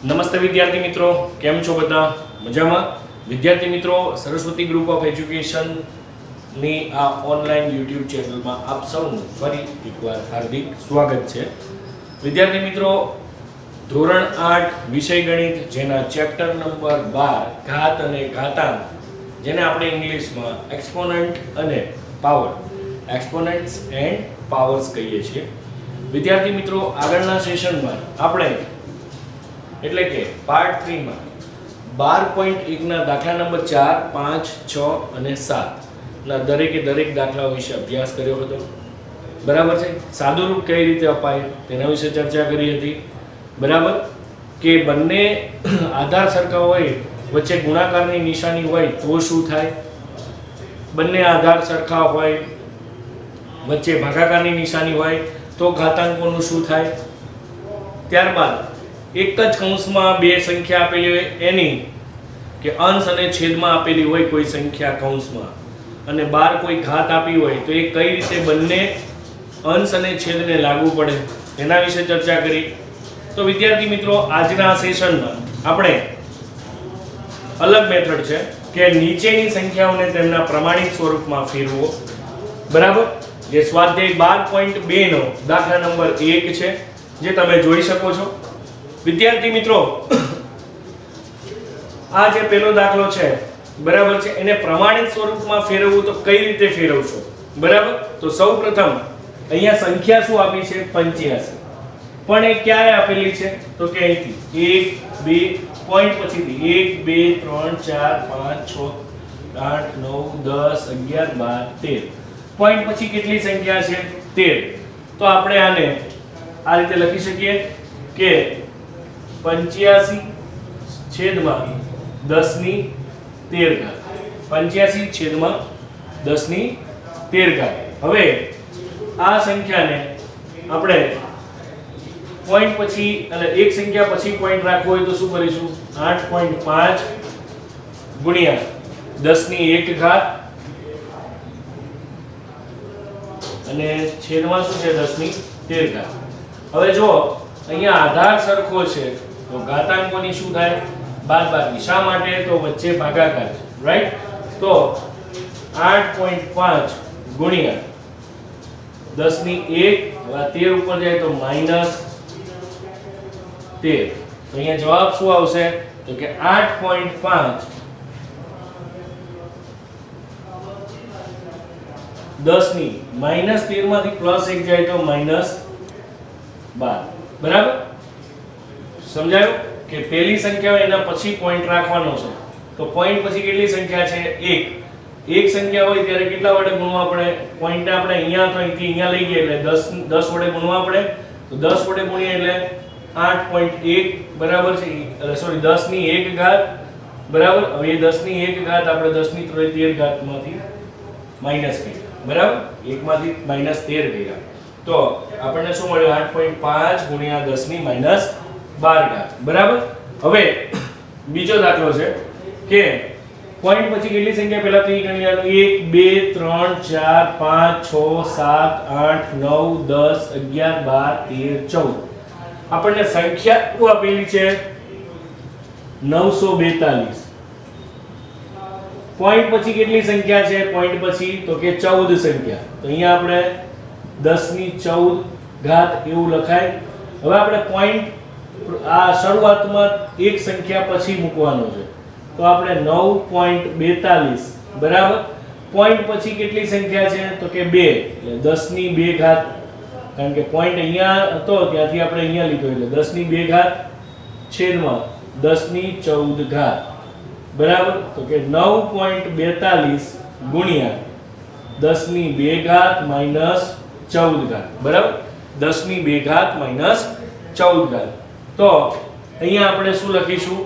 નમસ્તે વિદ્યાર્થી મિત્રો, કેમ છો બધા? મજામાં? વિદ્યાર્થી મિત્રો, સરસ્વતી ગ્રુપ ઓફ એજ્યુકેશન ની આ ઓનલાઈન YouTube ચેનલમાં આપ સૌનું ફરી એકવાર હાર્દિક સ્વાગત છે. વિદ્યાર્થી મિત્રો, ધોરણ 8 વિષય ગણિત જેના ચેપ્ટર નંબર 12 ઘાત અને ઘાતાંક, જેને આપણે ઇંગ્લિશમાં એક્સપોનન્ટ અને પાવર, એક્સપોનન્ટ્સ એન્ડ પાવર્સ કહીએ છીએ. વિદ્યાર્થી મિત્રો, આગળના સેશનમાં આપણે એટલે કે પાર્ટ 3 માં 12.1 ના દાખલા નંબર 4, 5, 6 અને 7 ના દરેકે દરેક દાખલાઓ વિશે અભ્યાસ કર્યો હતો. બરાબર છે? સાદુરૂપ કઈ રીતે અપાય તેના વિશે ચર્ચા કરી હતી. બરાબર કે બંને આધાર સરખા હોય, વચ્ચે ગુણાકારની નિશાની હોય તો શું થાય? બંને આધાર સરખા હોય, વચ્ચે ભાગાકારની નિશાની હોય તો ઘાતાંકોનું શું થાય? ત્યારબાદ એક જ કૌંસમાં બે સંખ્યા આપેલી હોય એની કે અંશ અને છેદમાં આપેલી હોય કોઈ સંખ્યા કૌંસમાં, અને 12 કોઈ ઘાત આપી હોય તો એ કઈ રીતે બંને અંશ અને છેદને લાગુ પડે તેના વિશે ચર્ચા કરી. તો વિદ્યાર્થી મિત્રો, આજના સેશનમાં આપણે અલગ મેથડ છે કે નીચેની સંખ્યાઓને તેમના પ્રમાણિત સ્વરૂપમાં ફેરવો. બરાબર? જે સ્વાધ્યાય 12.2 નો દાખલા નંબર 1 છે, જે તમે જોઈ શકો છો. વિદ્યાર્થી મિત્રો, આ જે પહેલો દાખલો છે, બરાબર છે, એને પ્રમાણિત સ્વરૂપમાં ફેરવવું તો કઈ રીતે ફેરવશો? બરાબર? તો સૌપ્રથમ અહીંયા સંખ્યા શું આપી છે? 85. પણ એ ક્યારે આપેલી છે? તો કે અહીંથી 1 2 પોઈન્ટ પછીથી 1 2 3 4 5 6 8 9 10 11 12 13 પોઈન્ટ પછી કેટલી સંખ્યા છે? 13. તો આપણે આને આ રીતે લખી શકીએ કે 85 છેદમાં 10 ની 13 ઘાત. 85 છેદમાં 10 ની 13 ઘાત. હવે આ સંખ્યાને આપણે પોઈન્ટ પછી અને એક સંખ્યા પછી પોઈન્ટ રાખવો હોય તો શું કરીશું? 8.5 ગુણ્યા 10 ની 1 ઘાત અને છેદમાં શું છે? 10 ની 13 ઘાત. હવે જો અહીંયા આધાર સરખો છે તો ઘાતાંકોની શું થાય? બાદબાકી. શા માટે? તો વચ્ચે ભાગાકાર છે, રાઈટ? તો 8.5 ગુણ્યા 10 ની 1, હવે 13 ઉપર જાય તો -13. તો અહીંયા જવાબ શું આવશે? તો કે 8.5 10 ની -13 માંથી +1 જાય તો -12. બરાબર? સમજાયું કે પહેલી સંખ્યા એના પછી પોઈન્ટ રાખવાનો છે. તો પોઈન્ટ પછી કેટલી સંખ્યા છે? 1. એક સંખ્યા હોય ત્યારે કેટલા વડે ગુણવા પડે? પોઈન્ટને આપણે અહીંયા તો અહીંથી અહીંયા લઈ ગયા એટલે 10 વડે ગુણવા પડે. તો 10 વડે ગુણીએ એટલે 8.1 બરાબર છે, સોરી 10 ની 1 ઘાત. બરાબર? હવે એ 10 ની 1 ઘાત આપણે 10 ની 13 ઘાતમાંથી માઈનસ કરી. બરાબર? 1 માંથી -13 કર્યા તો આપણને શું મળ્યું? 8.5 ગુણ્યા 10 ની -12 ઘાત. બરાબર? હવે બીજો દાખલો છે કે પોઈન્ટ પછી કેટલી સંખ્યા પહેલા તો એ ગણી લેવાનું. 1 2 3 4 5 6 7 8 9 10 11 12 13 14. આપણને સંખ્યા શું આપેલી છે? 942. પોઈન્ટ પછી કેટલી સંખ્યા છે? પોઈન્ટ પછી તો કે 14 સંખ્યા. તો અહીંયા આપણે 10 ની 14 ઘાત એવું લખાય. હવે આપણે પોઈન્ટ આ શરૂઆતમાં એક સંખ્યા પછી મૂકવાનો છે. તો આપણે 9.42. બરાબર? પોઈન્ટ પછી કેટલી સંખ્યા છે? તો કે 2, એટલે 10 ની 2 ઘાત. કારણ કે પોઈન્ટ અહીંયા હતો ત્યાંથી આપણે અહીંયા લીધો એટલે 10 ની 2 ઘાત છેદમાં 10 ની 14 ઘાત. બરાબર? તો કે 9.42 ગુણ્યા 10 ની 2 ઘાત -14 ઘાત. બરાબર? 10 ની 2 ઘાત -14 ઘાત. તો અહીંયા આપણે શું લખીશું?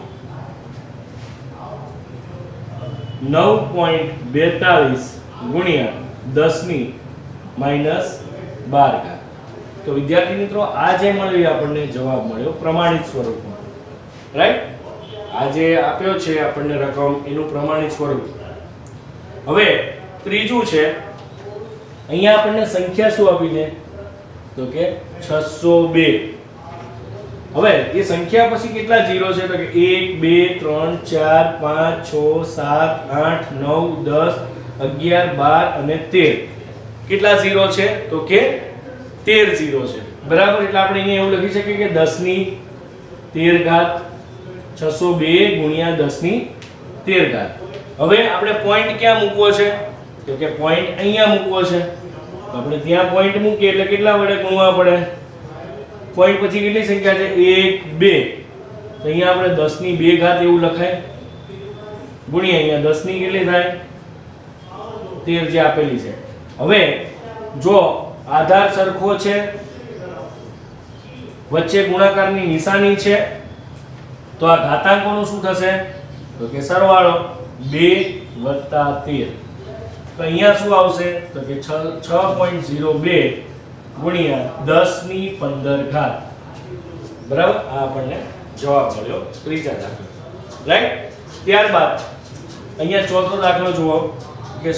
9.42 ગુણ્યા 10 ની -12 ઘાત. તો વિદ્યાર્થી મિત્રો, આ જે મળ્યું આપણને જવાબ મળ્યો પ્રમાણિત સ્વરૂપમાં, રાઈટ? આ જે આપ્યો છે આપણને રકમ એનું પ્રમાણિત સ્વરૂપ. હવે ત્રીજું છે, અહીંયા આપણને સંખ્યા શું આપી છે? તો કે 602. હવે એ સંખ્યા પછી કેટલા 0 છે તો કે 1 2 3 4 5 6 7 8 9 10 11 12 અને 13 કેટલા 0 છે તો કે 13 0 છે બરાબર એટલે આપણે અહીંયા એવું લખી શકીએ કે 10 ની 13 ઘાત 602 ગુણ્યા 10 ની 13 ઘાત હવે આપણે પોઈન્ટ ક્યાં મૂકવો છે તો કે પોઈન્ટ અહીંયા મૂકવો છે તો આપણે ત્યાં પોઈન્ટ મૂકીએ એટલે કેટલા વડે ગુણવા પડે પોઈન્ટ પછી કેટલી સંખ્યા છે 1 2 તો અહીંયા આપણે 10 ની 2 ઘાત એવું લખાય ગુણ્યા અહીંયા 10 ની કેટલી થાય 13 જે આપેલી છે હવે જો આધાર સરખો છે વચ્ચે ગુણાકારની નિશાની છે તો આ ઘાતાંકોનું શું થશે તો કે સરવાળો 2 + 13 તો અહીંયા શું આવશે તો કે 6.02 ગુણ્યા 10 ની 15 ઘાત બરાબર આ આપણને જવાબ મળ્યો ત્રીજા દાખલા રાઈટ ત્યારબાદ અહીંયા ચોથો દાખલો જુઓ કે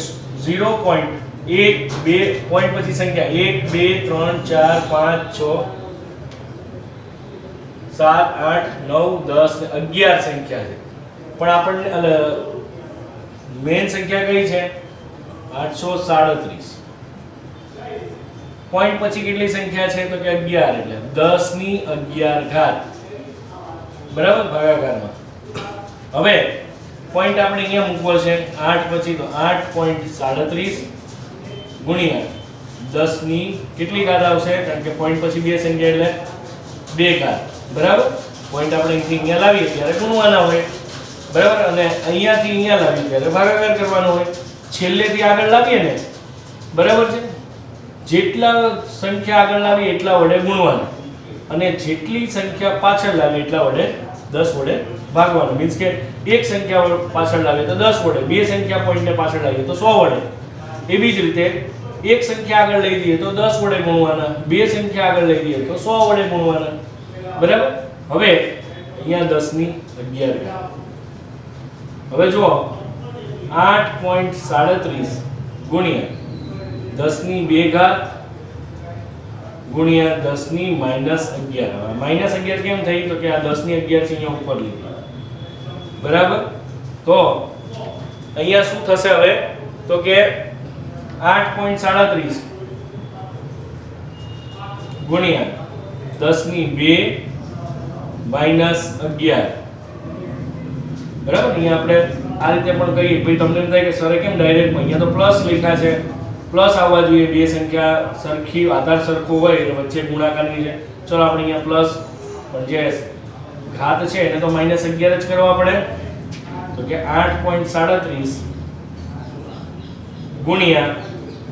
0.1 2 પોઈન્ટ પછી સંખ્યા 1 2 3 4 5 6 7 8 9 10 ને 11 સંખ્યા છે પણ આપણને મેઈન સંખ્યા કઈ છે 837 પોઈન્ટ પછી કેટલી સંખ્યા છે તો કે 11 એટલે 10 ની 11 ઘાત બરાબર ભાગાકારમાં હવે પોઈન્ટ આપણે અહીંયા મૂકવો છે 8 પછી તો 8.37 ગુણ્યા 10 ની કેટલી ઘાત આવશે કારણ કે પોઈન્ટ પછી બે સંખ્યા એટલે 2 ઘાત બરાબર પોઈન્ટ આપણે અહીંથી અહીંયા લાવીએ ત્યારે ગુણવાના હોય બરાબર અને અહીંયાથી અહીંયા લાવીએ ત્યારે ભાગાકાર કરવાનો હોય છેલ્લેથી આગળ લાવીએ ને બરાબર છે જેટલા સંખ્યા આગળ લાવીએ એટલા વડે ગુણવાનું અને જેટલી સંખ્યા પાછળ લાવીએ એટલા વડે 10 વડે ભાગવાનું મીન્સ કે એક સંખ્યા પાછળ લાવીએ તો 10 વડે બે સંખ્યા પોઈન્ટને પાછળ લાવીએ તો 100 વડે એવી જ રીતે એક સંખ્યા આગળ લઈ જઈએ તો 10 વડે ગુણવાના બે સંખ્યા આગળ લઈ જઈએ તો 100 વડે ગુણવાના બરાબર હવે અહીંયા 10 ની 11 ઘાત હવે જુઓ 8.37 ગુણ્યા 10 ની 2 ઘાત ગુણ્યા 10 ની -11 -11 કેમ થઈ તો કે આ 10 ની 11 છે અહીંયા ઉપર લીધી બરાબર તો અહીંયા શું થશે હવે તો કે 8.37 ગુણ્યા 10 ની 2 -11 બરાબર અહીંયા આપણે આ રીતે પણ કહીએ પછી તમને એમ થાય કે સરે કેમ ડાયરેક્ટ અહીંયા તો પ્લસ લખ્યા છે પ્લસ આવવા જોઈએ બે સંખ્યા સરખી આધાર સરખો હોય એટલે વચ્ચે ગુણાકારની છે ચલો આપણે અહીંયા પ્લસ પણ જે ઘાત છે એને તો -11 જ કરવા પડે તો કે 8.37 ગુણ્યા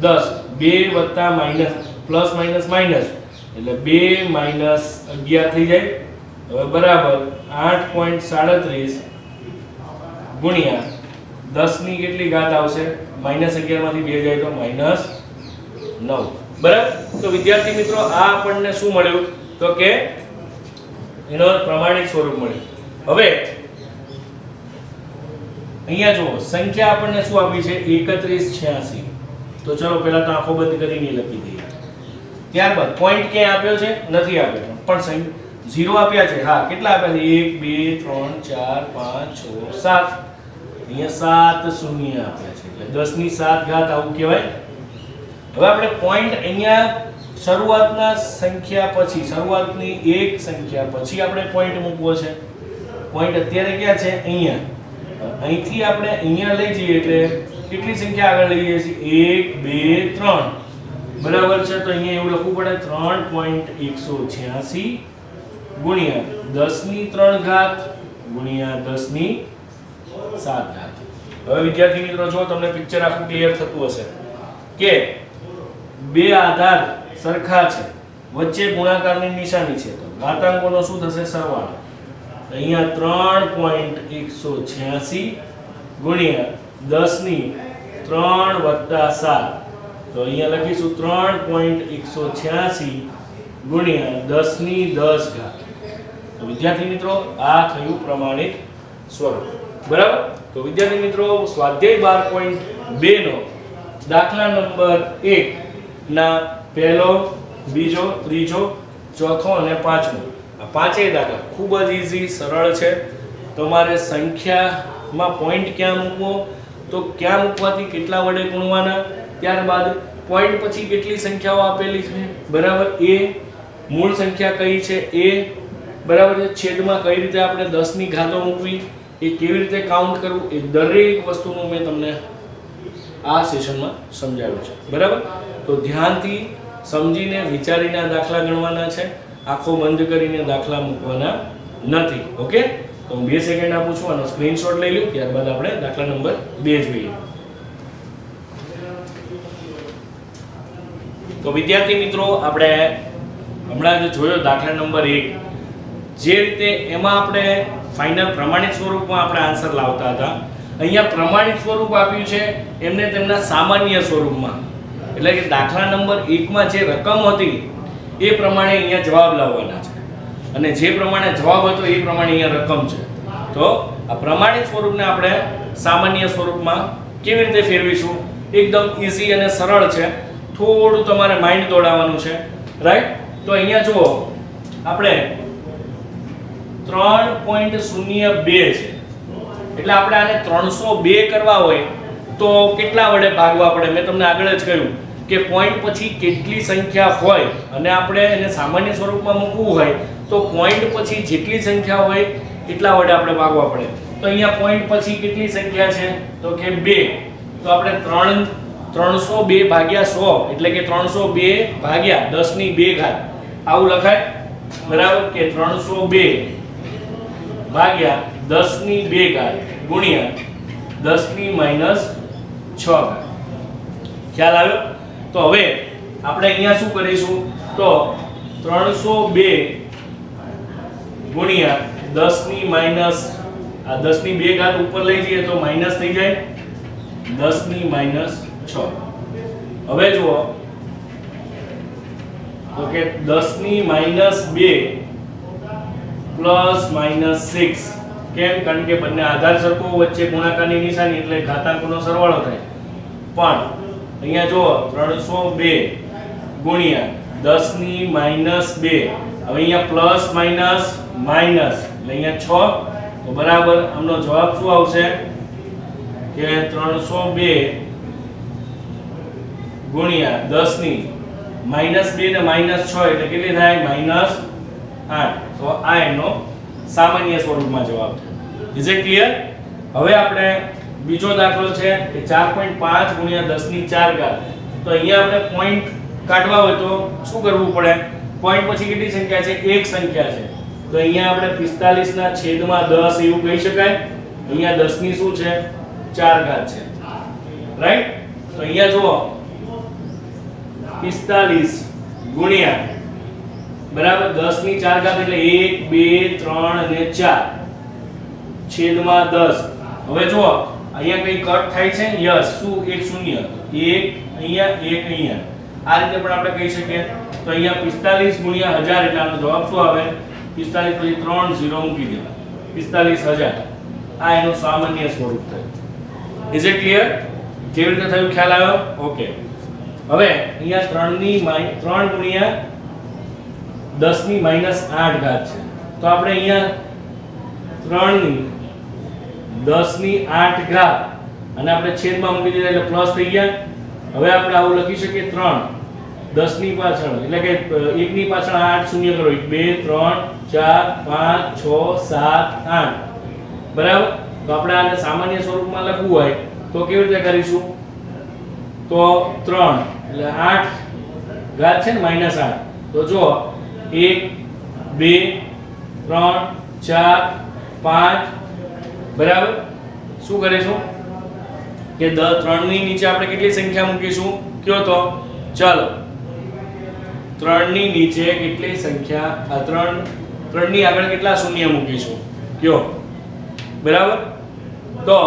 10 2 વત્તા માઈનસ પ્લસ માઈનસ માઈનસ એટલે 2 - 11 થઈ જાય હવે બરાબર 8.37 ગુણ્યા 10 ની કેટલી ઘાત આવશે -11 માંથી 2 જાય તો -9 બરાબર તો વિદ્યાર્થી મિત્રો આ આપણને શું મળ્યું તો કે એનો પ્રમાણિત સ્વરૂપ મળ્યું હવે અહીંયા જો સંખ્યા આપણને શું આપી છે 3186 તો ચલો પહેલા તો આંખો બંધ કરીને લખી દઈએ ત્યારબાદ પોઈન્ટ ક્યાં આપ્યો છે નથી આપ્યો પણ 0 આપ્યા છે હા કેટલા આપ્યા છે 1 2 3 4 5 6 7 અહીંયા 7 શૂન્ય આપ્યા છે એટલે 10 ની 7 ઘાત આવું કહેવાય હવે આપણે પોઈન્ટ અહીંયા શરૂઆતના સંખ્યા પછી શરૂઆતની એક સંખ્યા પછી આપણે પોઈન્ટ મૂકવો છે પોઈન્ટ અત્યારે ક્યાં છે અહીંયા અહીંથી આપણે અહીંયા લઈ જઈએ એટલે કેટલી સંખ્યા આગળ લઈ જઈએ છીએ 1 2 3 બરાબર છે તો અહીંયા એવું લખવું પડે 3.186 ગુણ્યા 10 ની 3 ઘાત ગુણ્યા 10 ની 7 ઘાત હવે વિદ્યાર્થી મિત્રો જો તમને પિક્ચર આખું ક્લિયર થતું હશે કે બે આધાર સરખા છે વચ્ચે ગુણાકારની નિશાની છે તો ઘાતાંકોનો શું થશે સરવાળો અહીંયા 3.186 ગુણ્યા 10 ની 3 વત્તા 7 તો અહીંયા લખીશું 3.186 ગુણ્યા 10 ની 10 ઘાત તો વિદ્યાર્થી મિત્રો આ થયું પ્રમાણિત સ્વરૂપ બરાબર તો વિદ્યાર્થી મિત્રો સ્વાધ્યાય 12.2 નો દાખલા નંબર 1 ના પહેલો બીજો ત્રીજો ચોથો અને પાંચમો આ પાંચેય દાખલા ખૂબ જ ઈઝી સરળ છે. તમારે સંખ્યામાં પોઈન્ટ ક્યાં મૂકવો તો ક્યાં મૂકવાથી કેટલા વડે ગુણવાના, ત્યારબાદ પોઈન્ટ પછી કેટલી સંખ્યાઓ આપેલી છે બરાબર, એ મૂળ સંખ્યા કઈ છે એ બરાબર છે, છેદમાં કઈ રીતે આપણે 10 ની ઘાતો મૂકવી, એ કેવી રીતે કાઉન્ટ કરવું, એ દરેક વસ્તુનું મેં તમને આ સેશનમાં સમજાવ્યું છે બરાબર. તો ધ્યાનથી સમજીને વિચારીને આ દાખલા ગણવાના છે, આંખો બંધ કરીને દાખલા મૂકવાના નથી. ઓકે, તો હું 2 સેકન્ડ આપું છું, આનો સ્ક્રીનશોટ લઈ લઉં, ત્યારબાદ આપણે દાખલા નંબર 2 જોઈએ. તો વિદ્યાર્થી મિત્રો, આપણે હમણાં જે જોયો દાખલા નંબર 1, જે રીતે એમાં આપણે ફાઇનલ પ્રમાણિત સ્વરૂપમાં આપણે આન્સર લાવતા હતા, અહીંયા પ્રમાણિત સ્વરૂપ આપ્યું છે એમને તેમના સામાન્ય સ્વરૂપમાં, એટલે કે દાખલા નંબર 1 માં જે રકમ હતી એ પ્રમાણે અહીંયા જવાબ લાવવાના છે, અને જે પ્રમાણે જવાબ હતો એ પ્રમાણે અહીંયા રકમ છે. તો આ પ્રમાણિત સ્વરૂપને આપણે સામાન્ય સ્વરૂપમાં કેવી રીતે ફેરવીશું, એકદમ ઈઝી અને સરળ છે. થોડું તમારે માઇન્ડ દોડાવવાનું છે, રાઈટ. તો અહીંયા જુઓ, આપણે 3.02 છે, એટલે આપણે આને 302 કરવા હોય તો કેટલા વડે ભાગવા પડે? મેં તમને આગળ જ કહ્યું કે પોઈન્ટ પછી કેટલી સંખ્યા હોય અને આપણે એને સામાન્ય સ્વરૂપમાં મૂકવું હોય તો પોઈન્ટ પછી જેટલી સંખ્યા હોય એટલા વડે આપણે ભાગવા પડે. તો અહીંયા પોઈન્ટ પછી કેટલી સંખ્યા છે તો કે 2, તો આપણે 302 ભાગ્યા 100 એટલે કે 302 ભાગ્યા 10 ની 2 ઘાત આવું લખાય બરાબર, કે 302 ભાગ્યા 10 ની 2 ઘાત ગુણ્યા 10 ની -6 ઘાત. ખ્યાલ આવ્યો? તો હવે આપણે અહીંયા શું કરીશું, તો 302 ગુણ્યા 10 ની માઈનસ આ 10 ની 2 ઘાત ઉપર લઈ જઈએ તો માઈનસ થઈ જાય 10 ની -6. હવે જુઓ તો કે 10 ની -2 પ્લસ -6, કેમ? કારણ કે બંને આધાર સરખો વચ્ચે ગુણાકારની નિશાની એટલે ઘાતાંકોનો સરવાળો થાય. પણ અહીંયા જુઓ 302 ગુણ્યા 10 ની -2, હવે અહીંયા પ્લસ માઈનસ માઈનસ એટલે અહીંયા 6, તો બરાબર આમનો જવાબ શું આવશે કે 302 ગુણ્યા 10 ની -2 ને -6 એટલે કેટલી થાય -8. તો આ એનો સામાન્ય સ્વરૂપમાં જવાબ છે. Is it clear? હવે આપણે બીજો દાખલો છે કે 4.5 ગુણ્યા 10 ની 4 ઘાત. તો અહીંયા આપણે પોઈન્ટ કાઢવા હોય તો શું કરવું પડે? પોઈન્ટ પછી કેટલી સંખ્યા છે? એક સંખ્યા છે, તો અહીંયા આપણે 45 ના છેદમાં 10 એવું કહી શકાય. અહીંયા 10 ની શું છે? 4 ઘાત છે, રાઈટ. તો અહીંયા જુઓ 45 ગુણ્યા બરાબર 10 ની 4 ઘાત એટલે 1 2 3 અને 4 છેદમાં 10. હવે જુઓ અહીંયા કઈ કટ થાય છે? યસ. શું? 1 0, 1 અહીંયા 1 અહીંયા, આ રીતે પણ આપણે કહી શકીએ. તો અહીંયા 45 ગુણ્યા 1000 એટલે આનો જવાબ શું આવે? 45 પછી 3 0 મૂકી દેવા 45000. આ એનું સામાન્ય સ્વરૂપ થયું. Is it clear? કેવી રીતે થયું ખ્યાલ આવ્યો? ઓકે. હવે અહીંયા 3 ગુણ્યા 10 ની -8 ઘાત છે, તો આપણે અહીંયા 3 ની 10 ની 8 ઘાત અને આપણે છેદમાં મૂકી દીધા એટલે પ્લસ થઈ ગયા. હવે આપણે આવું લખી શકીએ 3 10 ની પાછળ એટલે કે 1 ની પાછળ 8 શૂન્ય કરો, 1 2 3 4 5 6 7 8 બરાબર. તો આપણે આને સામાન્ય સ્વરૂપમાં લખવું હોય તો કેવી રીતે કરીશું? તો 3 એટલે 8 ઘાત છે ને -8, તો જો 1 2 3 4 5 બરાબર. શું કરીશું કે 3 ની નીચે આપણે કેટલી સંખ્યા મૂકીશું કયો તો? ચાલો 3 ની નીચે કેટલી સંખ્યા, આ 3 ની આગળ કેટલા શૂન્ય મૂકીશું કયો? બરાબર. તો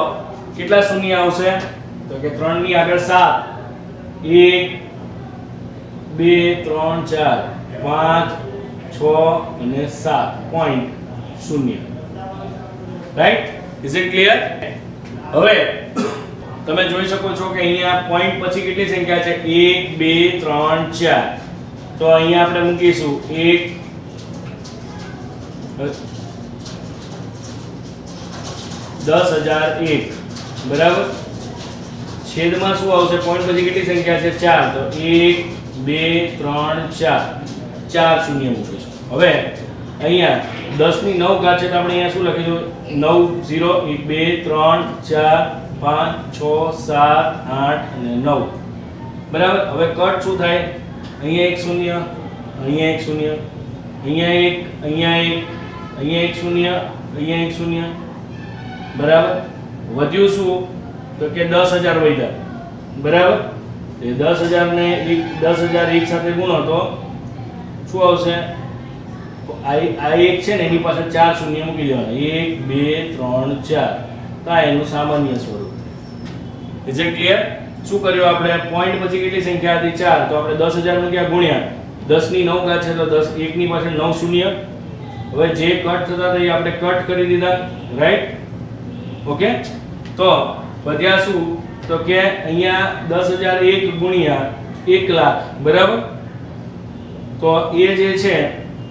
કેટલા શૂન્ય આવશે? તો કે 3 ની આગળ 7, 1 2 3 4 5 6 અને 7.0. રાઈટ? Is it clear? હવે તમે જોઈ શકો છો કે અહીંયા પોઈન્ટ પછી કેટલી સંખ્યા છે? 1 2 3 4. તો અહીંયા આપણે મૂકીશું 1 10,001 બરાબર. છેદમાં શું આવશે? પોઈન્ટ પછી કેટલી સંખ્યા છે? 4. તો 1 2 3 4 4 શૂન્ય મૂકીશું. હવે અહીંયા 10 ની 9 ઘાત છે તો આપણે અહીંયા શું લખીશું? 9 0 1 2 3 4 5 6 7 8 અને 9 બરાબર. હવે કટ શું થાય? અહીંયા એક શૂન્ય, અહીંયા એક શૂન્ય, અહીંયા એક, અહીંયા એક, અહીંયા એક શૂન્ય, અહીંયા એક શૂન્ય બરાબર. વધ્યું શું? તો કે 10,000 વધ્યા બરાબર. એ 10,000 ને 10,001 સાથે ગુણો તો શું આવશે? આ એક છે ને એની પાસે 4 શૂન્ય મૂકી દેવાના. 1 2 3 4 તો આ એનું સામાન્ય સ્વરૂપ. Is it clear? શું કર્યું આપણે? પોઈન્ટ પછી કેટલી સંખ્યા હતી? 4. તો આપણે 10,000 મૂક્યા ગુણ્યા 10 ની 9 ઘાત છે તો 10 1 ની પાસે 9 શૂન્ય. હવે જે કટ થતા હતા એ આપણે કટ કરી દીધા, રાઈટ? ઓકે. તો વધ્યા શું? તો કે અહીંયા 10,001 ગુણ્યા 1 લાખ બરાબર. તો એ જે છે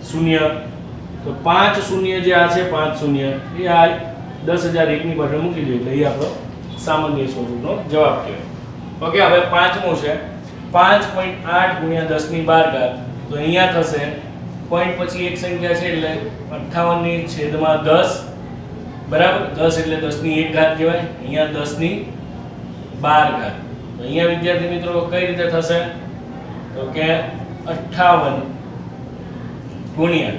શૂન્ય, તો 5 શૂન્ય જે આ છે 5 શૂન્ય એ આ 10,001 ની પાસે મૂકી દો એટલે એ આપણો સામાન્ય સ્વરૂપનો જવાબ કહેવાય. ઓકે. હવે પાંચમું છે 5.8 ગુણ્યા 10 ની 12 ઘાત. તો અહીંયા થશે પોઈન્ટ પછી એક સંખ્યા છે એટલે 58 ની છેદમાં 10 બરાબર. 10 એટલે 10 ની 1 ઘાત કહેવાય. અહીંયા 10 ની 12 ઘાત. તો અહીંયા વિદ્યાર્થી મિત્રો કઈ રીતે થશે? તો કે 58 ગુણ્યા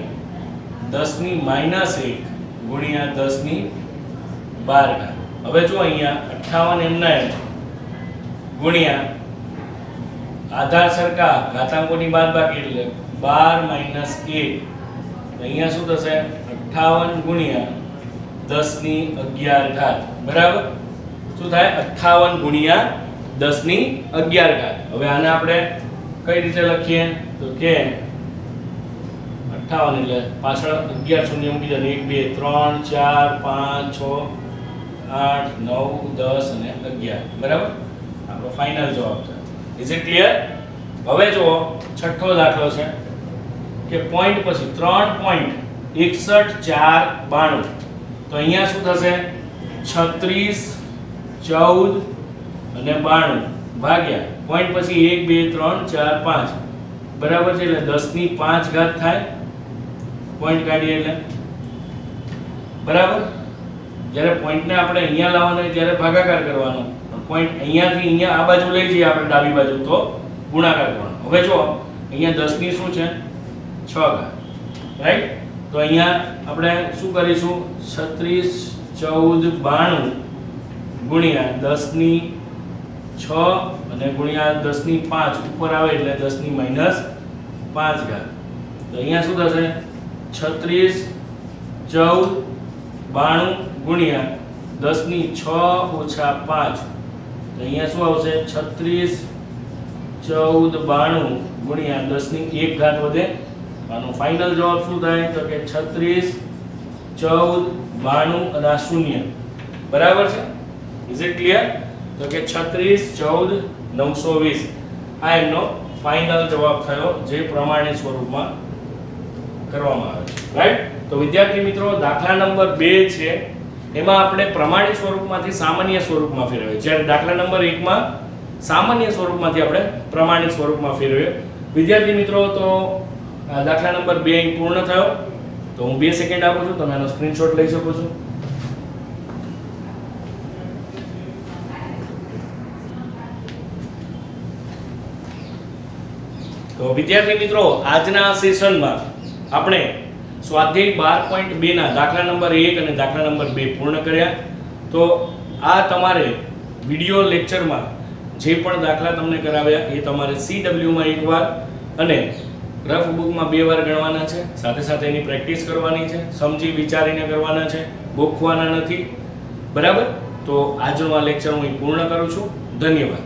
10 ની -1 ગુણ્યા 10 ની 12 ઘાત. હવે જો અહીંયા 58 એમના એમ ગુણ્યા આધાર સરખા ઘાતાંકોની બાદબાકી એટલે 12 - 1. અહીંયા શું થશે? 58 ગુણ્યા 10 ની 11 ઘાત બરાબર. શું થાય? 58 ગુણ્યા 10 ની 11 ઘાત. હવે આને આપણે કઈ રીતે લખીએ? તો કે 58 એટલે પાછળ 11 શૂન્ય મૂકી દો. 1 2 3 4 5 6 8 9 10 અને 11 બરાબર. આપણો ફાઇનલ જવાબ છે. Is it clear? હવે જો છઠ્ઠો દાખલો છે કે પોઈન્ટ પછી 3.61 4 92. તો અહીંયા શું થશે? 36 14 અને 92 ભાગ્યા પોઈન્ટ પછી 1 2 3 4 5 બરાબર છે એટલે 10 ની 5 ઘાત થાય. પોઈન્ટ કાઢીએ એટલે બરાબર. જ્યારે પોઈન્ટને આપણે અહીંયા લાવવાનો હોય ત્યારે ભાગાકાર કરવાનો. પોઈન્ટ અહીંયાથી અહીંયા આ બાજુ લઈ જઈએ આપણે ડાબી બાજુ તો ગુણાકાર કરવાનો. હવે જો અહીંયા 10 ની શું છે? 6 ઘાત, રાઈટ? તો અહીંયા આપણે શું કરીશું? 36 14 92 ગુણ્યા 10 ની 6 અને ગુણ્યા 10 ની 5 ઉપર આવે એટલે 10 ની -5 ઘાત. તો અહીંયા શું થશે? 36 14 92 ગુણ્યા 10 ની 6 ઓછા 5. તો અહીંયા શું આવશે? 36 14 92 ગુણ્યા 10 ની 1 ઘાત વધે. આનો ફાઇનલ જવાબ શું થાય? તો કે 36 14 92 અને આ શૂન્ય બરાબર છે. Is it clear? તો કે 36 14 920 આ એમનો ફાઇનલ જવાબ થયો જે પ્રમાણિત સ્વરૂપમાં કરવામાં આવે છે, રાઈટ? તો વિદ્યાર્થી મિત્રો દાખલા નંબર 2 છે એમાં આપણે પ્રમાણિત સ્વરૂપમાંથી સામાન્ય સ્વરૂપમાં ફેરવીએ. જ્યારે દાખલા નંબર 1 માં સામાન્ય સ્વરૂપમાંથી આપણે પ્રમાણિત સ્વરૂપમાં ફેરવીએ. વિદ્યાર્થી મિત્રો તો દાખલા નંબર 2 અહીં પૂર્ણ થયો. તો હું 2 સેકન્ડ આપું છું, તમે આનો સ્ક્રીનશોટ લઈ શકો છો. તો વિદ્યાર્થી મિત્રો આજના સેશનમાં આપણે સ્વાધ્યાય 12.2 ના દાખલા નંબર 1 અને દાખલા નંબર 2 પૂર્ણ કર્યા. તો આ તમારે વિડિયો લેક્ચરમાં જે પણ દાખલા તમને કરાવ્યા એ તમારે CW માં એકવાર અને રફ બુકમાં 2 વાર ગણવાના છે. સાથે સાથે એની પ્રેક્ટિસ કરવાની છે, સમજી વિચારીને કરવાના છે, ગોખવાના નથી, બરાબર? તો આજનું આ લેક્ચર હું પૂર્ણ કરું છું. ધન્યવાદ.